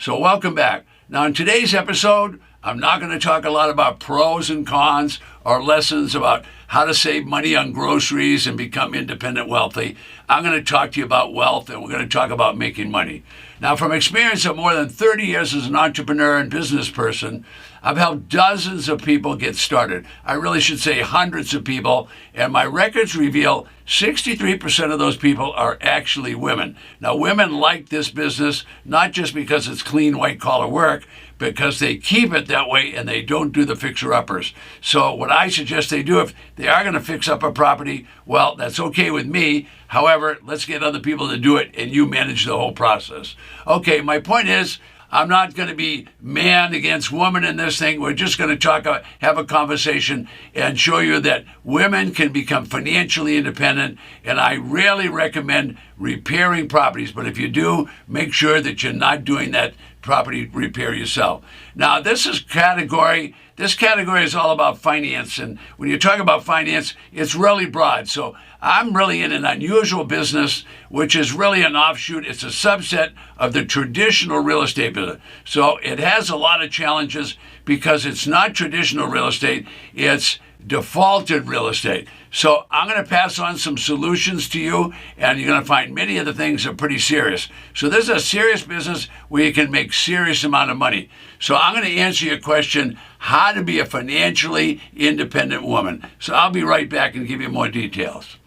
So welcome back. Now in today's episode, I'm not going to talk a lot about pros and cons or lessons about how to save money on groceries and become independent wealthy. I'm going to talk to you about wealth, and we're going to talk about making money. Now, from experience of more than 30 years as an entrepreneur and business person, I've helped dozens of people get started. I really should say hundreds of people, and my records reveal 63% of those people are actually women. Now, women like this business, not just because it's clean white-collar work, because they keep it that way and they don't do the fixer-uppers. So what I suggest they do, if they are going to fix up a property, well, that's okay with me. However, let's get other people to do it and you manage the whole process. Okay, my point is, I'm not going to be man against woman in this thing. We're just going to have a conversation and show you that women can become financially independent. And I rarely recommend repairing properties, but if you do, make sure that you're not doing that property repair yourself. Now, this category is all about finance. And when you talk about finance, it's really broad. So I'm really in an unusual business, which is really an offshoot. It's a subset of the traditional real estate business. So it has a lot of challenges because it's not traditional real estate. It's defaulted real estate. So I'm going to pass on some solutions to you, and you're going to find many of the things are pretty serious. So this is a serious business where you can make serious amount of money. So I'm going to answer your question, how to be a financially independent woman. So I'll be right back and give you more details.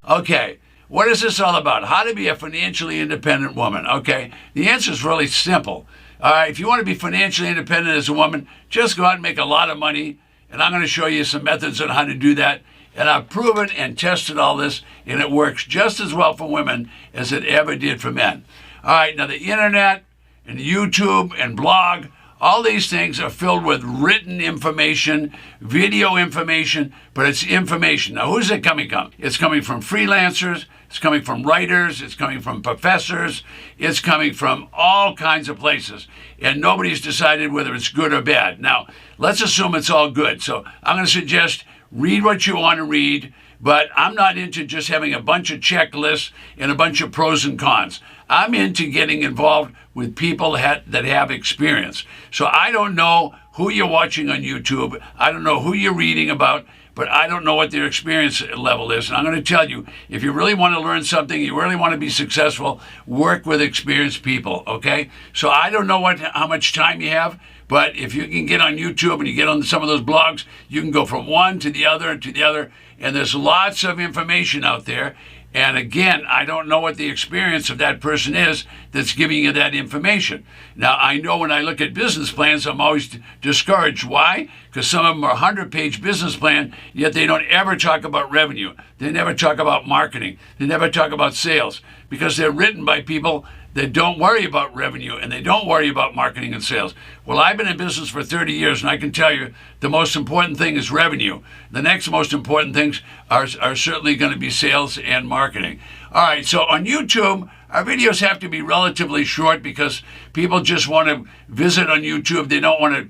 Okay, what is this all about? How to be a financially independent woman? Okay, the answer is really simple. All right, if you want to be financially independent as a woman, just go out and make a lot of money, and I'm going to show you some methods on how to do that. And I've proven and tested all this, and it works just as well for women as it ever did for men. All right, now the internet and YouTube and blog, all these things are filled with written information, video information, but it's information. Now, who's it coming from? It's coming from freelancers, it's coming from writers, it's coming from professors, it's coming from all kinds of places. And nobody's decided whether it's good or bad. Now, let's assume it's all good. So I'm going to suggest read what you want to read, but I'm not into just having a bunch of checklists and a bunch of pros and cons. I'm into getting involved with people that have experience. So I don't know who you're watching on YouTube. I don't know who you're reading about, but I don't know what their experience level is. And I'm going to tell you, if you really want to learn something, you really want to be successful, work with experienced people, okay? So I don't know how much time you have, but if you can get on YouTube and you get on some of those blogs, you can go from one to the other and to the other, and there's lots of information out there. And again, I don't know what the experience of that person is that's giving you that information. Now, I know when I look at business plans, I'm always discouraged. Why? Because some of them are 100-page business plan, yet they don't ever talk about revenue. They never talk about marketing. They never talk about sales, because they're written by people that don't worry about revenue and they don't worry about marketing and sales. Well, I've been in business for 30 years, and I can tell you the most important thing is revenue. The next most important things are certainly going to be sales and marketing. All right, so on YouTube, our videos have to be relatively short because people just want to visit on YouTube. They don't want to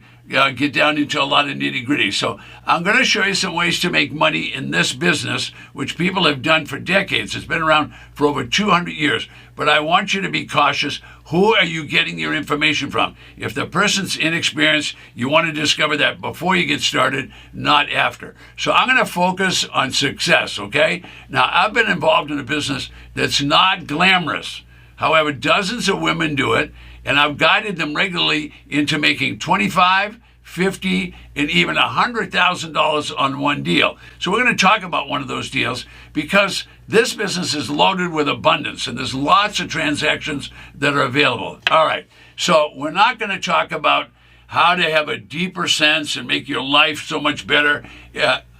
get down into a lot of nitty-gritty. So I'm going to show you some ways to make money in this business, which people have done for decades. It's been around for over 200 years. But I want you to be cautious. Who are you getting your information from? If the person's inexperienced, you want to discover that before you get started, not after. So I'm going to focus on success, okay? Now, I've been involved in a business that's not glamorous. However, dozens of women do it, and I've guided them regularly into making $25,000, $50,000, and even $100,000 on one deal. So we're going to talk about one of those deals because this business is loaded with abundance, and there's lots of transactions that are available. All right, so we're not going to talk about how to have a deeper sense and make your life so much better.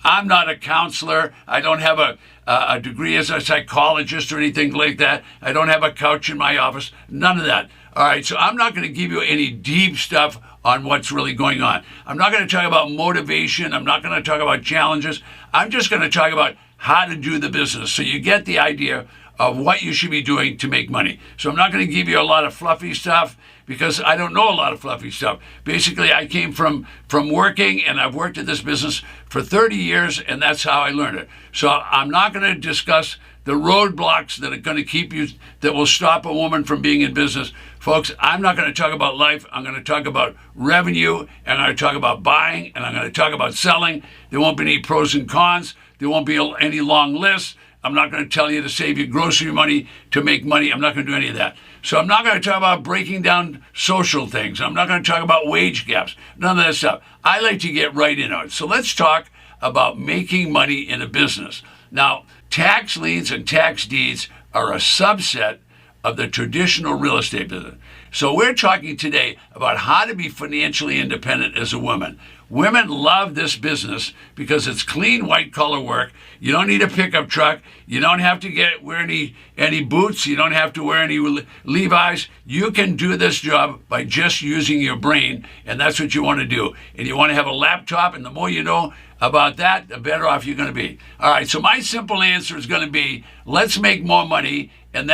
I'm not a counselor. I don't have a degree as a psychologist or anything like that. I don't have a couch in my office. None of that. All right, so I'm not going to give you any deep stuff on what's really going on. I'm not going to talk about motivation. I'm not going to talk about challenges. I'm just going to talk about how to do the business. So you get the idea of what you should be doing to make money. So I'm not going to give you a lot of fluffy stuff because I don't know a lot of fluffy stuff. Basically, I came from working, and I've worked at this business for 30 years, and that's how I learned it. So I'm not going to discuss the roadblocks that are going to keep you, that will stop a woman from being in business. Folks, I'm not going to talk about life. I'm going to talk about revenue, and I'm going to talk about buying, and I'm going to talk about selling. There won't be any pros and cons. There won't be any long lists. I'm not going to tell you to save your grocery money to make money. I'm not going to do any of that. So I'm not going to talk about breaking down social things. I'm not going to talk about wage gaps. None of that stuff. I like to get right into it. So let's talk about making money in a business. Now, tax liens and tax deeds are a subset of the traditional real estate business. So we're talking today about how to be financially independent as a woman. Women love this business because it's clean white-collar work. You don't need a pickup truck. You don't have to wear any boots. You don't have to wear any Levi's. You can do this job by just using your brain, and that's what you want to do. And you want to have a laptop, and the more you know about that, the better off you're going to be. All right, so my simple answer is going to be, let's make more money, and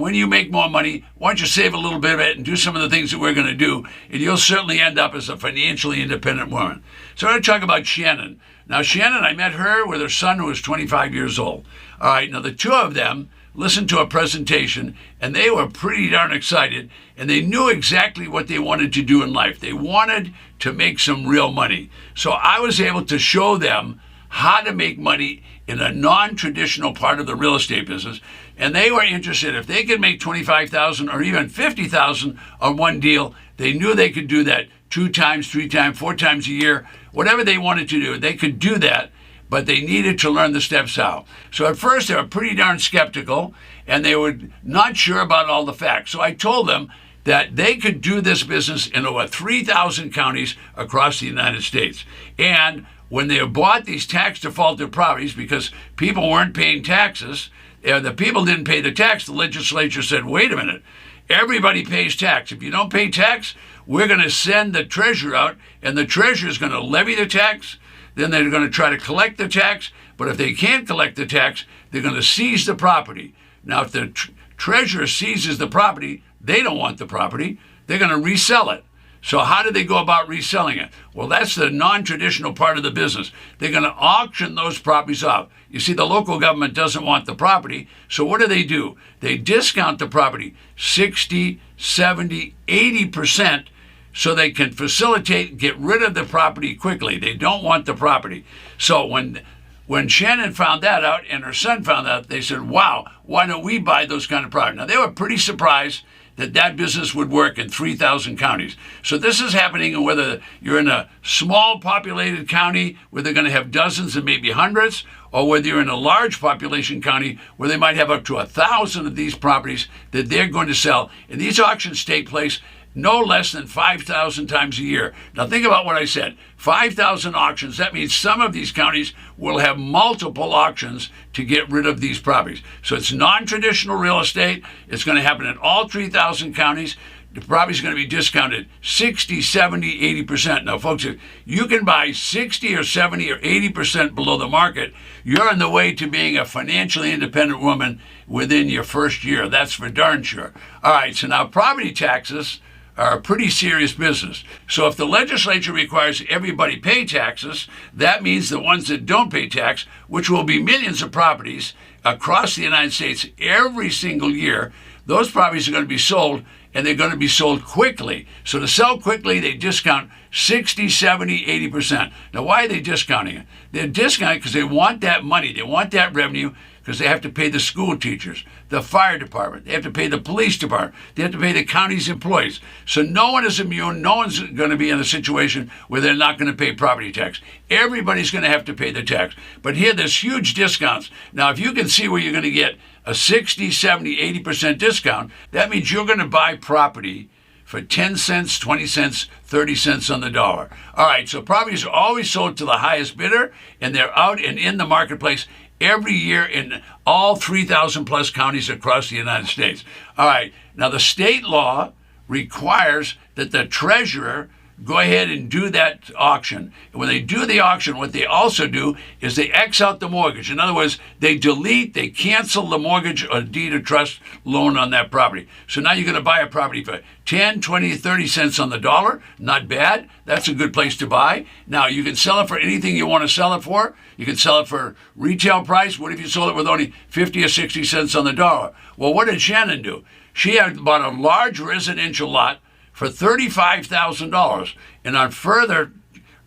when you make more money, why don't you save a little bit of it and do some of the things that we're going to do, and you'll certainly end up as a financially independent woman. So I'm going to talk about Shannon. Now, Shannon, I met her with her son who was 25 years old. All right, now the two of them listened to a presentation, and they were pretty darn excited, and they knew exactly what they wanted to do in life. They wanted to make some real money. So I was able to show them how to make money in a non-traditional part of the real estate business, and they were interested. If they could make $25,000 or even $50,000 on one deal, they knew they could do that 2 times, 3 times, 4 times a year, whatever they wanted to do. They could do that, but they needed to learn the steps how. So at first they were pretty darn skeptical, and they were not sure about all the facts. So I told them that they could do this business in over 3,000 counties across the United States. And when they bought these tax defaulted properties, because people weren't paying taxes, the people didn't pay the tax, the legislature said, wait a minute, everybody pays tax. If you don't pay tax, we're going to send the treasurer out, and the treasurer is going to levy the tax. Then they're going to try to collect the tax, but if they can't collect the tax, they're going to seize the property. Now, if the treasurer seizes the property, they don't want the property. They're going to resell it. So how do they go about reselling it? Well, that's the non-traditional part of the business. They're going to auction those properties off. You see, the local government doesn't want the property, so what do? They discount the property 60, 70, 80%, so they can facilitate, get rid of the property quickly. They don't want the property. So when Shannon found that out and her son found out, they said, wow, why don't we buy those kind of property? Now, they were pretty surprised that business would work in 3,000 counties. So this is happening whether you're in a small populated county where they're going to have dozens and maybe hundreds, or whether you're in a large population county where they might have up to 1,000 of these properties that they're going to sell. And these auctions take place no less than 5,000 times a year. Now think about what I said. 5,000 auctions. That means some of these counties will have multiple auctions to get rid of these properties. So it's non-traditional real estate. It's going to happen in all 3,000 counties. The property is going to be discounted 60, 70, 80%. Now, folks, if you can buy 60 or 70 or 80% below the market, you're on the way to being a financially independent woman within your first year. That's for darn sure. All right, so now property taxes are a pretty serious business. So if the legislature requires everybody pay taxes, that means the ones that don't pay tax, which will be millions of properties across the United States every single year, those properties are going to be sold, and they're going to be sold quickly. So to sell quickly, they discount 60, 70, 80%. Now, why are they discounting it? They're discounting because they want that money. They want that revenue because they have to pay the school teachers, the fire department. They have to pay the police department. They have to pay the county's employees. So no one is immune. No one's going to be in a situation where they're not going to pay property tax. Everybody's going to have to pay the tax. But here, there's huge discounts. Now, if you can see where you're going to get a 60, 70, 80% discount, that means you're going to buy property for 10 cents, 20 cents, 30 cents on the dollar. All right, so properties are always sold to the highest bidder, and they're out and in the marketplace every year in all 3,000 plus counties across the United States. All right, now the state law requires that the treasurer go ahead and do that auction. And when they do the auction, what they also do is they X out the mortgage. In other words, they cancel the mortgage or deed of trust loan on that property. So now you're going to buy a property for 10, 20, 30 cents on the dollar. Not bad. That's a good place to buy. Now, you can sell it for anything you want to sell it for. You can sell it for retail price. What if you sold it with only 50 or 60 cents on the dollar? Well, what did Shannon do? She had bought a large residential lot for $35,000. And on further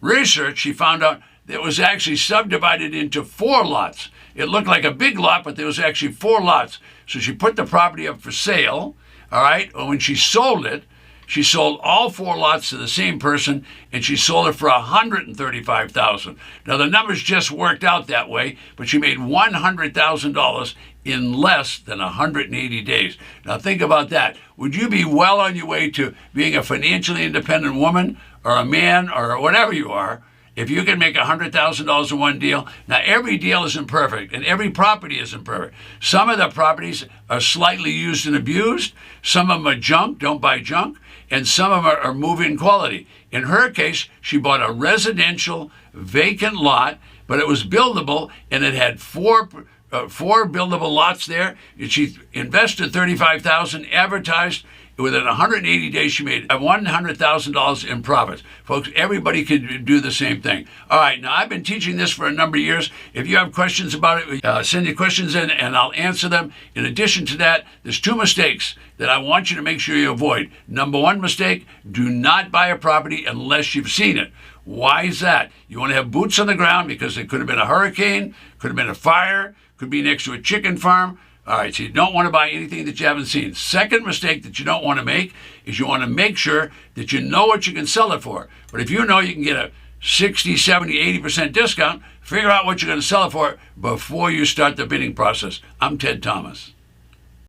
research, she found out that it was actually subdivided into 4 lots. It looked like a big lot, but there was actually 4 lots. So she put the property up for sale, all right? And when she sold it, she sold all 4 lots to the same person, and she sold it for $135,000. Now, the numbers just worked out that way, but she made $100,000 in less than 180 days. Now, think about that. Would you be well on your way to being a financially independent woman or a man or whatever you are if you can make $100,000 in one deal? Now, every deal isn't perfect, and every property isn't perfect. Some of the properties are slightly used and abused. Some of them are junk, don't buy junk, and some of them are move-in quality. In her case, she bought a residential vacant lot, but it was buildable, and it had four buildable lots there. And she invested $35,000, advertised. Within 180 days, she made $100,000 in profits. Folks, everybody can do the same thing. All right, now I've been teaching this for a number of years. If you have questions about it, send your questions in and I'll answer them. In addition to that, there's 2 mistakes that I want you to make sure you avoid. Number 1 mistake, do not buy a property unless you've seen it. Why is that? You want to have boots on the ground because there could have been a hurricane, could have been a fire, could be next to a chicken farm. All right, so you don't want to buy anything that you haven't seen. Second mistake that you don't want to make is you want to make sure that you know what you can sell it for. But if you know you can get a 60, 70, 80% discount, figure out what you're going to sell it for before you start the bidding process. I'm Ted Thomas.